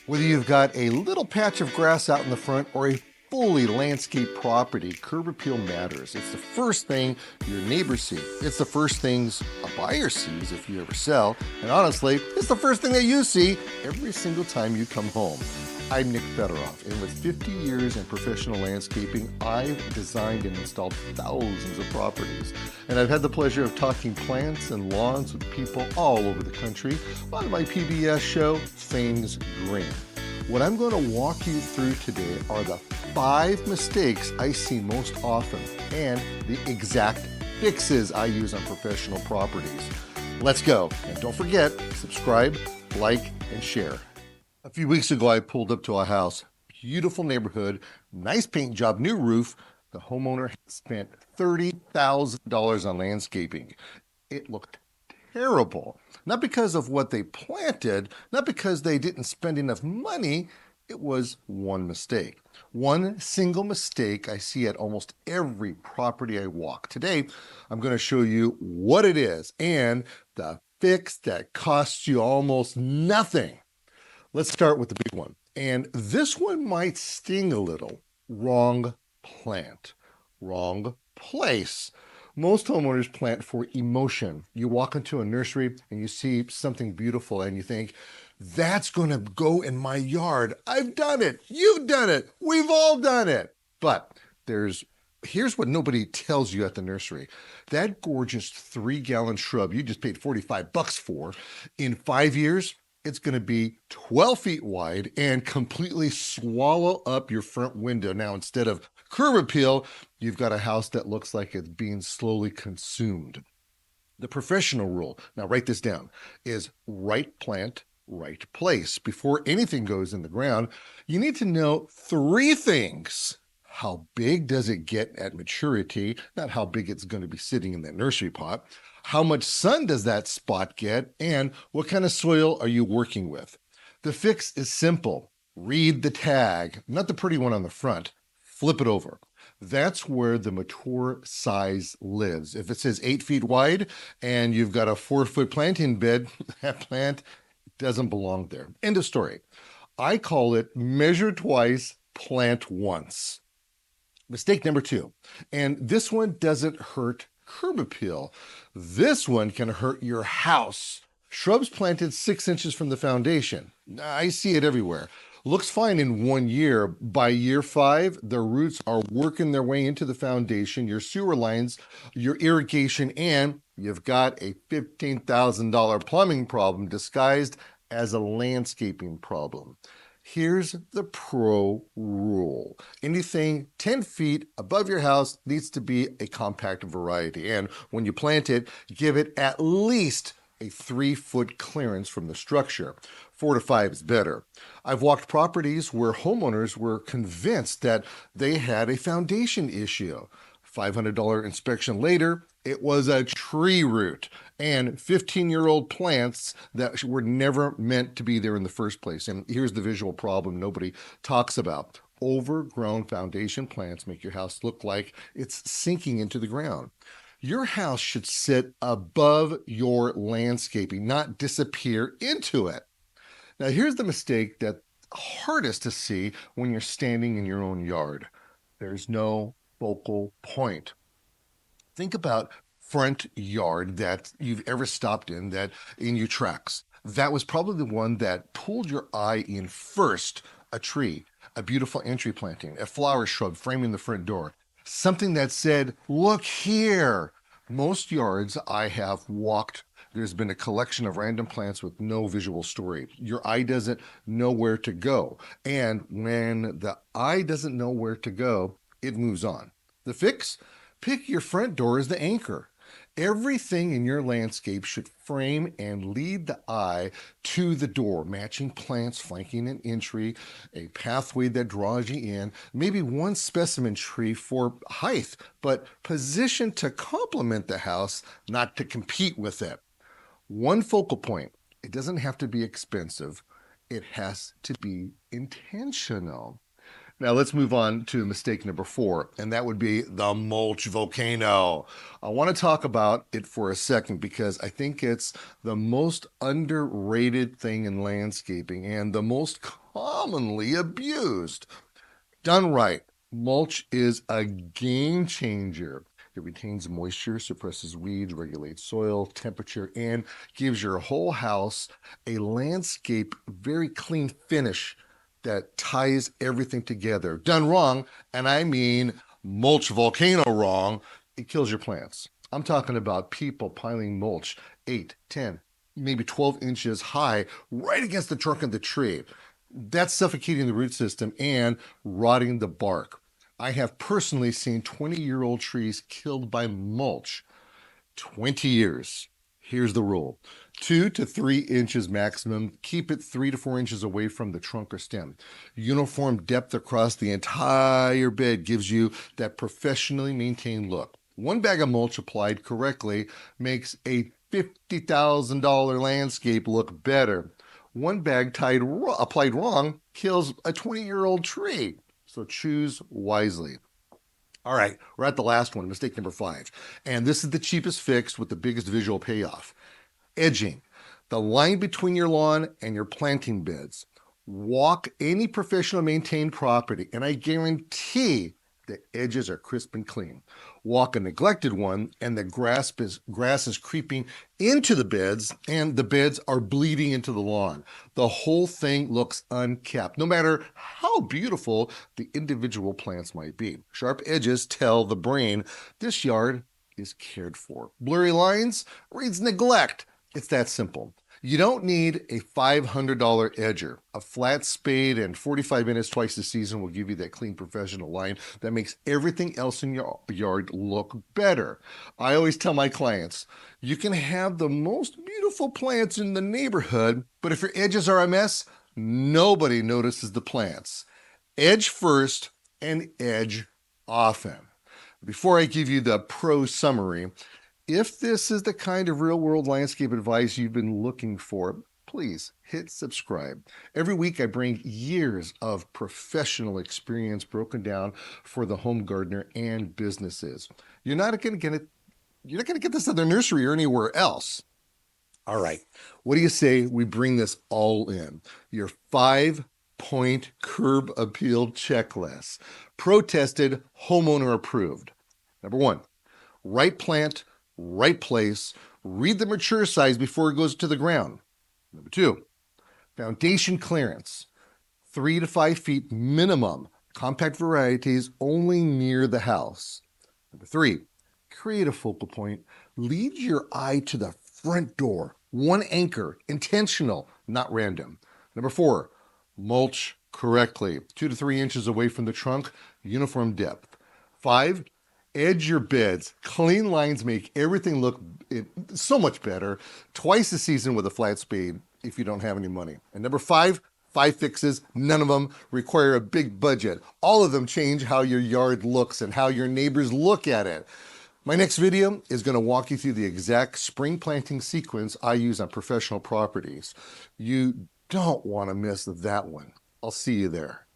Whether you've got a little patch of grass out in the front or a fully landscaped property, curb appeal matters. It's the first thing your neighbors see. It's the first things a buyer sees if you ever sell. And honestly, it's the first thing that you see every single time you come home. I'm Nick Federoff, and with 50 years in professional landscaping, I've designed and installed thousands of properties. And I've had the pleasure of talking plants and lawns with people all over the country on my PBS show, Things Green. What I'm going to walk you through today are the 5 mistakes I see most often and the exact fixes I use on professional properties. Let's go. And don't forget, subscribe, like, and share. A few weeks ago, I pulled up to a house, beautiful neighborhood, nice paint job, new roof. The homeowner had spent $30,000 on landscaping. It looked terrible. Not because of what they planted, not because they didn't spend enough money. It was one mistake. One single mistake I see at almost every property I walk. Today, I'm going to show you what it is and the fix that costs you almost nothing. Let's start with the big one. And this one might sting a little. Wrong plant, wrong place. Most homeowners plant for emotion. You walk into a nursery and you see something beautiful and you think, that's going to go in my yard. I've done it. You've done it. We've all done it. But here's what nobody tells you at the nursery. That gorgeous 3-gallon shrub you just paid $45 for, in 5 years, it's going to be 12 feet wide and completely swallow up your front window. Now, instead of curb appeal, you've got a house that looks like it's being slowly consumed. The professional rule, now write this down, is right plant, right place. Before anything goes in the ground, you need to know 3 things. How big does it get at maturity? Not how big it's going to be sitting in that nursery pot. How much sun does that spot get? And what kind of soil are you working with? The fix is simple. Read the tag, not the pretty one on the front. Flip it over. That's where the mature size lives. If it says 8 feet wide and you've got a 4-foot planting bed, that plant doesn't belong there. End of story. I call it measure twice, plant once. Mistake number 2, and this one doesn't hurt curb appeal. This one can hurt your house. Shrubs planted 6 inches from the foundation. I see it everywhere. Looks fine in 1 year. By year 5, the roots are working their way into the foundation, your sewer lines, your irrigation, and you've got a $15,000 plumbing problem disguised as a landscaping problem. Here's the pro rule. Anything 10 feet above your house needs to be a compact variety. And when you plant it, give it at least a 3-foot clearance from the structure. 4 to 5 is better. I've walked properties where homeowners were convinced that they had a foundation issue. $500 inspection later, it was a tree root and 15-year-old plants that were never meant to be there in the first place. And here's the visual problem nobody talks about. Overgrown foundation plants make your house look like it's sinking into the ground. Your house should sit above your landscaping, not disappear into it. Now, here's the mistake that's hardest to see when you're standing in your own yard. There's no focal point. Think about front yard that you've ever stopped in that in your tracks. That was probably the one that pulled your eye in first. A tree, a beautiful entry planting, a flower shrub framing the front door. Something that said, look here. Most yards I have walked, there's been a collection of random plants with no visual story. Your eye doesn't know where to go. And when the eye doesn't know where to go, it moves on. The fix? Pick your front door as the anchor. Everything in your landscape should frame and lead the eye to the door, matching plants flanking an entry, a pathway that draws you in, maybe one specimen tree for height, but positioned to complement the house, not to compete with it. One focal point. It doesn't have to be expensive. It has to be intentional. Now let's move on to mistake number 4, and that would be the mulch volcano. I want to talk about it for a second because I think it's the most underrated thing in landscaping and the most commonly abused. Done right, mulch is a game changer. It retains moisture, suppresses weeds, regulates soil temperature, and gives your whole house a landscape, very clean finish that ties everything together. Done wrong, and I mean mulch volcano wrong, it kills your plants. I'm talking about people piling mulch 8, 10, maybe 12 inches high right against the trunk of the tree. That's suffocating the root system and rotting the bark. I have personally seen 20-year-old trees killed by mulch. 20 years. Here's the rule: 2 to 3 inches maximum. Keep it 3 to 4 inches away from the trunk or stem. Uniform depth across the entire bed gives you that professionally maintained look. One bag of mulch applied correctly makes a $50,000 landscape look better. One bag applied wrong kills a 20-year-old tree. So choose wisely. All right, we're at the last one, mistake number 5. And this is the cheapest fix with the biggest visual payoff. Edging. The line between your lawn and your planting beds. Walk any professional maintained property, and I guarantee the edges are crisp and clean. Walk a neglected one, and the grass is creeping into the beds, and the beds are bleeding into the lawn. The whole thing looks unkept, no matter how beautiful the individual plants might be. Sharp edges tell the brain this yard is cared for. Blurry lines reads neglect. It's that simple. You don't need a $500 edger. A flat spade and 45 minutes twice a season will give you that clean professional line that makes everything else in your yard look better. I always tell my clients, you can have the most beautiful plants in the neighborhood, but if your edges are a mess, nobody notices the plants. Edge first and edge often. Before I give you the pro summary, if this is the kind of real-world landscape advice you've been looking for, please hit subscribe. Every week I bring years of professional experience broken down for the home gardener and businesses. You're not going to get this at the nursery or anywhere else. All right, what do you say we bring this all in? Your 5-point curb appeal checklist. Protested, homeowner approved. Number 1, right plant, right place. Read the mature size before it goes to the ground. Number 2, foundation clearance, 3 to 5 feet minimum. Compact varieties only near the house. Number 3, create a focal point. Lead your eye to the front door. One anchor, intentional, not random. Number 4, mulch correctly, 2 to 3 inches away from the trunk, uniform depth. 5, edge your beds. Clean lines make everything look so much better. Twice a season with a flat spade if you don't have any money. And number 5 fixes, none of them require a big budget. All of them change how your yard looks and how your neighbors look at it. My next video is going to walk you through the exact spring planting sequence I use on professional properties. You don't want to miss that one. I'll see you there.